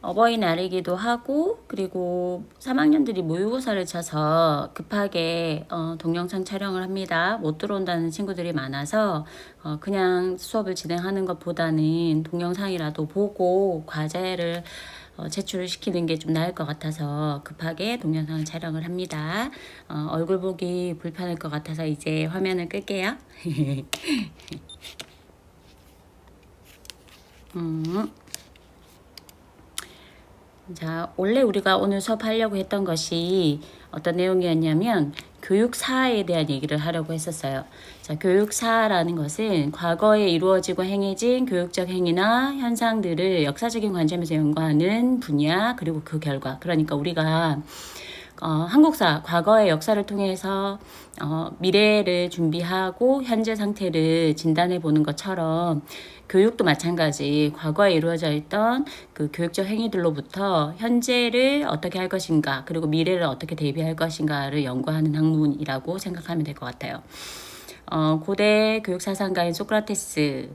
어버이날이기도 하고, 그리고 3학년들이 모의고사를 쳐서 급하게 동영상 촬영을 합니다. 못 들어온다는 친구들이 많아서 그냥 수업을 진행하는 것보다는 동영상이라도 보고 과제를 제출을 시키는 게 좀 나을 것 같아서 급하게 동영상 촬영을 합니다. 얼굴 보기 불편할 것 같아서 이제 화면을 끌게요. 자, 원래 우리가 오늘 수업하려고 했던 것이 어떤 내용이었냐면 교육사에 대한 얘기를 하려고 했었어요. 자, 교육사라는 것은 과거에 이루어지고 행해진 교육적 행위나 현상들을 역사적인 관점에서 연구하는 분야, 그리고 그 결과. 그러니까 우리가 한국사, 과거의 역사를 통해서 미래를 준비하고 현재 상태를 진단해 보는 것처럼 교육도 마찬가지 과거에 이루어져 있던 그 교육적 행위들로부터 현재를 어떻게 할 것인가 그리고 미래를 어떻게 대비할 것인가를 연구하는 학문이라고 생각하면 될 것 같아요. 고대 교육사상가인 소크라테스,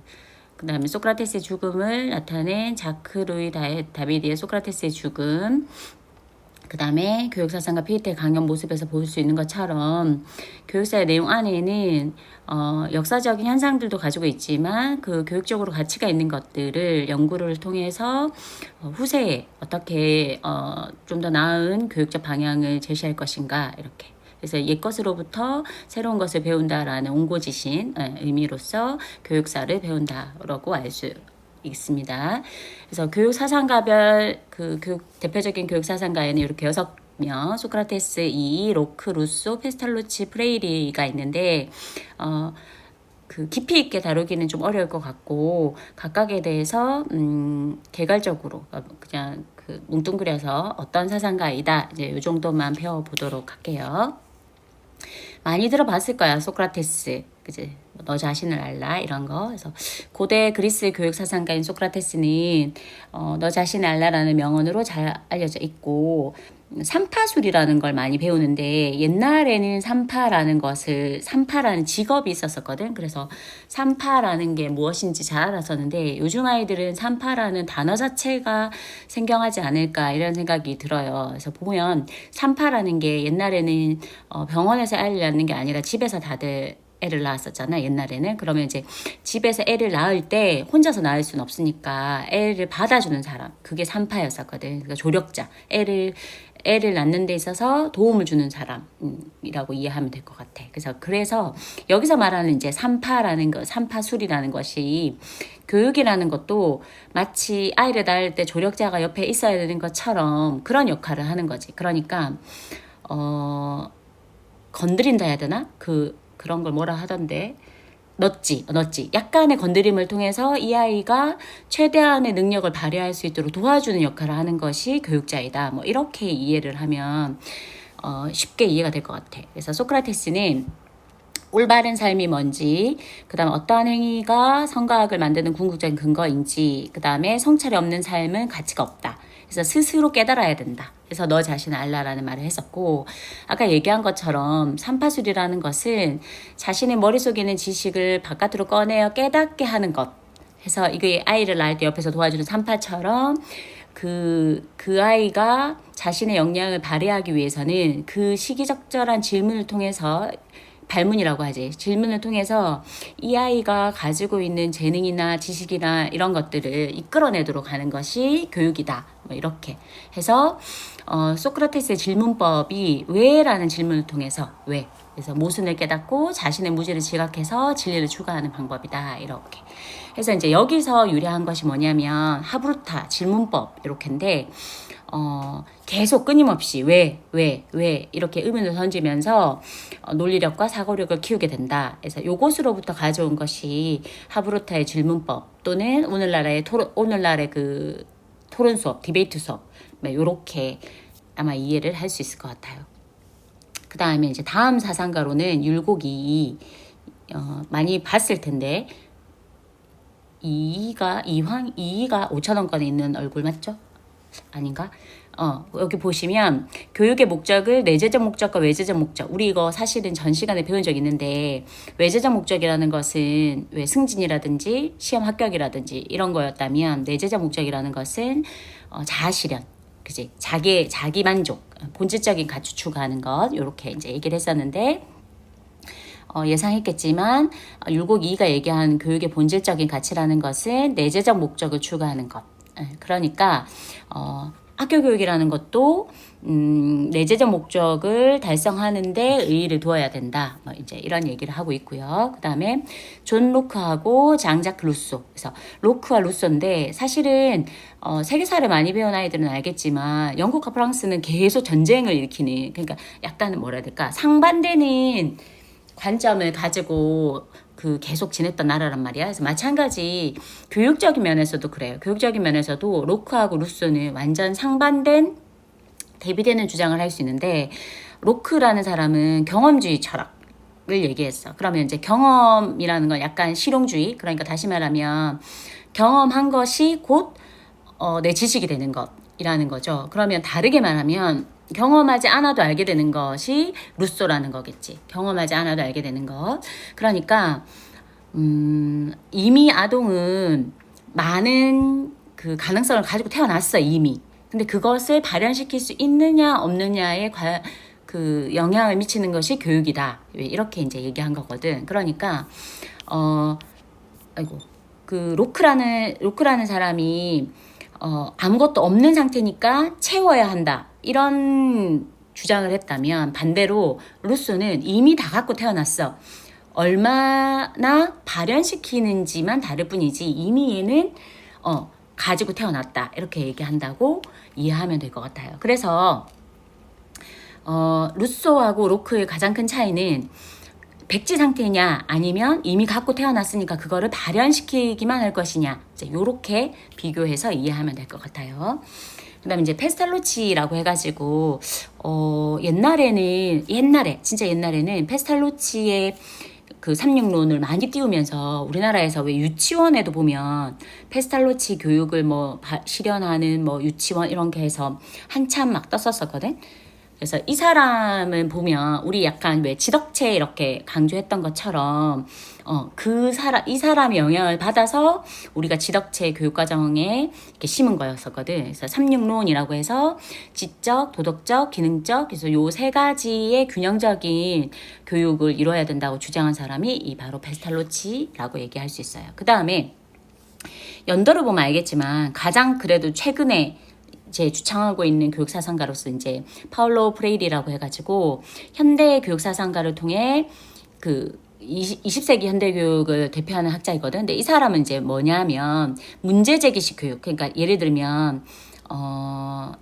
그 다음에 소크라테스의 죽음을 나타낸 자크 루이 다비디의 소크라테스의 죽음, 그 다음에 교육사상가 피에테의 강연 모습에서 볼 수 있는 것처럼 교육사의 내용 안에는 역사적인 현상들도 가지고 있지만 그 교육적으로 가치가 있는 것들을 연구를 통해서 후세에 어떻게 좀 더 나은 교육적 방향을 제시할 것인가 이렇게. 그래서 옛것으로부터 새로운 것을 배운다라는 옹고지신 의미로서 교육사를 배운다라고 알 수 있습니다. 그래서 교육 사상가별 대표적인 교육 사상가에는 이렇게 6명 소크라테스, 로크, 루소, 페스탈로치, 프레이리가 있는데 그 깊이 있게 다루기는 좀 어려울 것 같고 각각에 대해서 개괄적으로 그냥 뭉뚱그려서 어떤 사상가이다 이제 이 정도만 배워보도록 할게요. 많이 들어봤을 거야. 소크라테스, 그지? 너 자신을 알라 이런 거. 그래서 고대 그리스 교육 사상가인 소크라테스는 너 자신을 알라라는 명언으로 잘 알려져 있고 삼파술이라는 걸 많이 배우는데 옛날에는 삼파라는 직업이 있었거든. 그래서 삼파라는 게 무엇인지 잘 알았었는데 요즘 아이들은 삼파라는 단어 자체가 생경하지 않을까 이런 생각이 들어요. 그래서 보면 삼파라는 게 옛날에는 병원에서 아이를 낳는 게 아니라 집에서 다들 애를 낳았었잖아 옛날에는. 그러면 이제 집에서 애를 낳을 때 혼자서 낳을 수는 없으니까 애를 받아주는 사람, 그게 삼파였었거든. 그러니까 조력자, 애를 낳는 데 있어서 도움을 주는 사람이라고 이해하면 될 것 같아. 그래서 여기서 말하는 이제 삼파술이라는 것이 교육이라는 것도 마치 아이를 낳을 때 조력자가 옆에 있어야 되는 것처럼 그런 역할을 하는 거지. 그러니까 건드린다 해야 되나? 그런 걸 뭐라 하던데. 넣지. 약간의 건드림을 통해서 이 아이가 최대한의 능력을 발휘할 수 있도록 도와주는 역할을 하는 것이 교육자이다. 뭐 이렇게 이해를 하면 쉽게 이해가 될 것 같아. 그래서 소크라테스는 올바른 삶이 뭔지, 그 다음에 어떠한 행위가 성과학을 만드는 궁극적인 근거인지, 그 다음에 성찰이 없는 삶은 가치가 없다. 그래서 스스로 깨달아야 된다. 그래서 너 자신을 알라라는 말을 했었고 아까 얘기한 것처럼 삼파술이라는 것은 자신의 머릿속에 있는 지식을 바깥으로 꺼내어 깨닫게 하는 것. 그래서 이게 아이를 낳을 때 옆에서 도와주는 삼파처럼 그 아이가 자신의 역량을 발휘하기 위해서는 그 시기적절한 질문을 통해서 발문이라고 하지. 질문을 통해서 이 아이가 가지고 있는 재능이나 지식이나 이런 것들을 이끌어내도록 하는 것이 교육이다. 뭐 이렇게 해서 소크라테스의 질문법이 왜라는 질문을 통해서 왜. 그래서 모순을 깨닫고 자신의 무지를 지각해서 진리를 추구하는 방법이다. 이렇게. 그래서 이제 여기서 유래한 것이 뭐냐면 하브루타 질문법 이렇게인데 계속 끊임없이 왜 이렇게 의문을 던지면서 논리력과 사고력을 키우게 된다. 그래서 요것으로부터 가져온 것이 하브루타의 질문법 또는 오늘날의 그 토론 수업, 디베이트 수업 요렇게 아마 이해를 할 수 있을 것 같아요. 그 다음에 이제 다음 사상가로는 율곡이 많이 봤을 텐데 이이가 5,000원권에 있는 얼굴 맞죠? 아닌가? 여기 보시면 교육의 목적을 내재적 목적과 외재적 목적. 우리 이거 사실은 전 시간에 배운 적 있는데 외재적 목적이라는 것은 왜 승진이라든지 시험 합격이라든지 이런 거였다면 내재적 목적이라는 것은 자아 실현, 그지? 자기 만족, 본질적인 가치 추구하는 것, 요렇게 이제 얘기를 했었는데, 예상했겠지만 율곡 2가 얘기한 교육의 본질적인 가치라는 것은 내재적 목적을 추구하는 것. 그러니까 학교 교육이라는 것도 내재적 목적을 달성하는데 의의를 두어야 된다. 뭐 이제 이런 얘기를 하고 있고요. 그다음에 존 로크하고 장작 루소. 그래서 로크와 루소인데 사실은 세계사를 많이 배운 아이들은 알겠지만 영국과 프랑스는 계속 전쟁을 일으키는, 그러니까 약간 뭐라 해야 될까, 상반되는 관점을 가지고 계속 지냈던 나라란 말이야. 그래서 마찬가지 교육적인 면에서도 그래요. 교육적인 면에서도 로크하고 루소는 완전 상반된 대비되는 주장을 할 수 있는데, 로크라는 사람은 경험주의 철학을 얘기했어. 그러면 이제 경험이라는 건 약간 실용주의, 그러니까 다시 말하면 경험한 것이 곧 내 지식이 되는 것이라는 거죠. 그러면 다르게 말하면 경험하지 않아도 알게 되는 것이 루소라는 거겠지. 경험하지 않아도 알게 되는 것. 그러니까 이미 아동은 많은 그 가능성을 가지고 태어났어, 이미. 근데 그것을 발현시킬 수 있느냐 없느냐에 그 영향을 미치는 것이 교육이다. 이렇게 이제 얘기한 거거든. 그러니까 그 로크라는 사람이 아무것도 없는 상태니까 채워야 한다, 이런 주장을 했다면, 반대로 루소는 이미 다 갖고 태어났어. 얼마나 발현시키는지만 다를 뿐이지 이미 얘는 가지고 태어났다, 이렇게 얘기한다고 이해하면 될 것 같아요. 그래서 루소하고 로크의 가장 큰 차이는 백지 상태냐 아니면 이미 갖고 태어났으니까 그거를 발현시키기만 할 것이냐, 이렇게 비교해서 이해하면 될 것 같아요. 그 다음에 이제 페스탈로치라고 해가지고 진짜 옛날에는 페스탈로치의 그 삼육론을 많이 띄우면서 우리나라에서 왜 유치원에도 보면 페스탈로치 교육을 뭐 실현하는 뭐 유치원 이런 게 해서 한참 막 떴었거든. 그래서 이 사람은 보면 우리 약간 왜 지덕체 이렇게 강조했던 것처럼 이 사람의 영향을 받아서 우리가 지덕체 교육과정에 이렇게 심은 거였었거든. 그래서 삼육론이라고 해서 지적, 도덕적, 기능적, 그래서 요 세 가지의 균형적인 교육을 이뤄야 된다고 주장한 사람이 이 바로 페스탈로치라고 얘기할 수 있어요. 그 다음에 연도를 보면 알겠지만 가장 그래도 최근에 제 주창하고 있는 교육사상가로서 이제 파울로 프레이리라고 해가지고 현대 교육사상가를 통해 그 20세기 현대교육을 대표하는 학자이거든. 근데 이 사람은 이제 뭐냐면 문제제기식 교육. 그러니까 예를 들면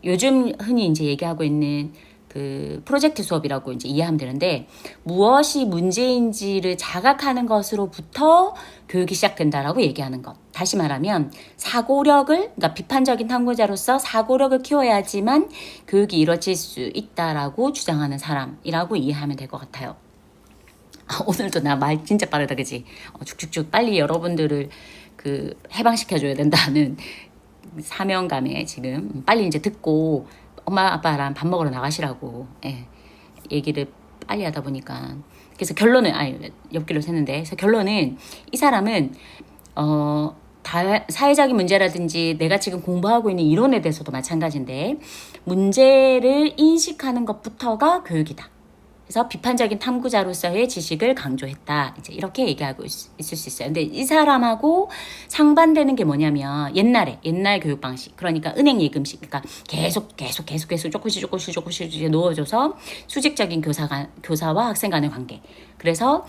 요즘 흔히 이제 얘기하고 있는 그 프로젝트 수업이라고 이제 이해하면 되는데, 무엇이 문제인지를 자각하는 것으로부터 교육이 시작된다라고 얘기하는 것. 다시 말하면 그러니까 비판적인 탐구자로서 사고력을 키워야지만 교육이 이루어질 수 있다라고 주장하는 사람이라고 이해하면 될 것 같아요. 오늘도 나 말 진짜 빠르다, 그지? 쭉쭉쭉 빨리 여러분들을 해방시켜줘야 된다는 사명감에 지금 빨리 이제 듣고 엄마 아빠랑 밥 먹으러 나가시라고 얘기를 빨리 하다 보니까, 그래서 결론은 옆길로 샜는데, 그래서 결론은 이 사람은 사회적인 문제라든지 내가 지금 공부하고 있는 이론에 대해서도 마찬가지인데 문제를 인식하는 것부터가 교육이다. 그래서 비판적인 탐구자로서의 지식을 강조했다. 이제 이렇게 얘기하고 있을 수 있어요. 근데 이 사람하고 상반되는 게 뭐냐면 옛날 교육 방식. 그러니까 은행 예금식. 그러니까 계속 조금씩 놓아줘서 수직적인 교사와 학생 간의 관계. 그래서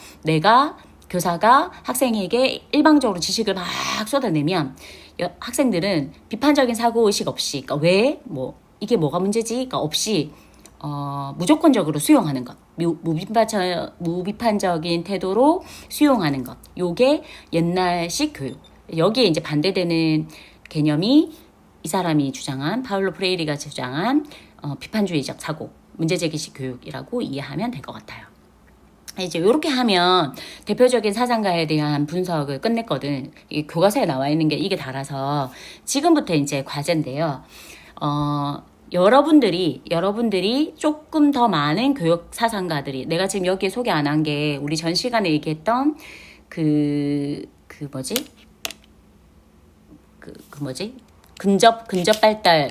교사가 학생에게 일방적으로 지식을 막 쏟아내면 학생들은 비판적인 사고의식 없이, 그러니까 이게 뭐가 문제지? 그러니까 없이 무조건적으로 수용하는 것, 무비판적인 태도로 수용하는 것, 요게 옛날식 교육. 여기에 이제 반대되는 개념이 이 사람이 주장한, 파울로 프레이리가 주장한 비판주의적 사고, 문제제기식 교육이라고 이해하면 될 것 같아요. 이제 이렇게 하면 대표적인 사상가에 대한 분석을 끝냈거든. 이 교과서에 나와 있는 게 이게 달아서 지금부터 이제 과제인데요. 여러분들이 조금 더 많은 교육 사상가들이, 내가 지금 여기에 소개 안 한 게 우리 전 시간에 얘기했던 근접 발달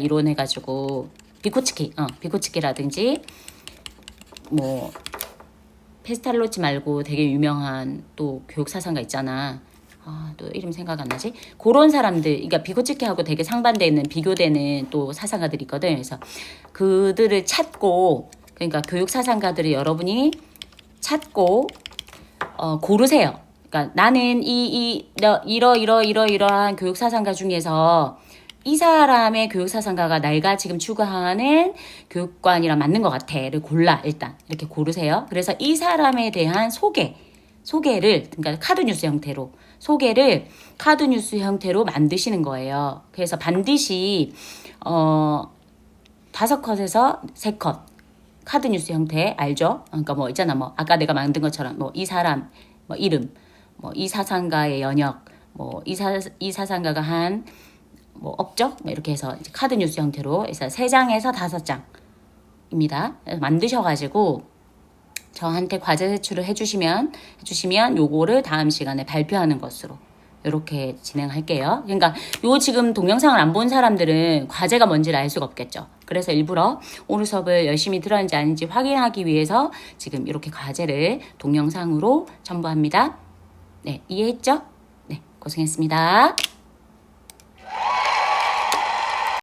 이론 해가지고 비코츠키라든지 뭐 페스탈로치 말고 되게 유명한 또 교육 사상가 있잖아. 또 이름 생각 안 나지? 그런 사람들, 그러니까 비코츠키하고 되게 상반되어 있는 비교되는 또 사상가들이 있거든. 그래서 그들을 찾고, 그러니까 교육 사상가들을 여러분이 찾고 고르세요. 그러니까 나는 이러한 교육 사상가 중에서 이 사람의 교육 사상가가 내가 지금 추구하는 교육관이랑 맞는 것 같아를 골라. 일단 이렇게 고르세요. 그래서 이 사람에 대한 소개를, 그러니까 카드뉴스 형태로 만드시는 거예요. 그래서 반드시 5컷에서 3컷 카드뉴스 형태 알죠? 그러니까 뭐 있잖아, 뭐 아까 내가 만든 것처럼 뭐 이 사람 뭐 이름, 뭐 이 사상가의 연역, 뭐 이 사상가가 한 뭐 업적, 뭐 이렇게 해서 이제 카드뉴스 형태로 해서 3장에서 5장입니다. 만드셔가지고 저한테 과제 제출을 해주시면 요거를 다음 시간에 발표하는 것으로 이렇게 진행할게요. 그러니까 요 지금 동영상을 안 본 사람들은 과제가 뭔지를 알 수가 없겠죠. 그래서 일부러 오늘 수업을 열심히 들었는지 아닌지 확인하기 위해서 지금 이렇게 과제를 동영상으로 첨부합니다. 네, 이해했죠? 네, 고생했습니다.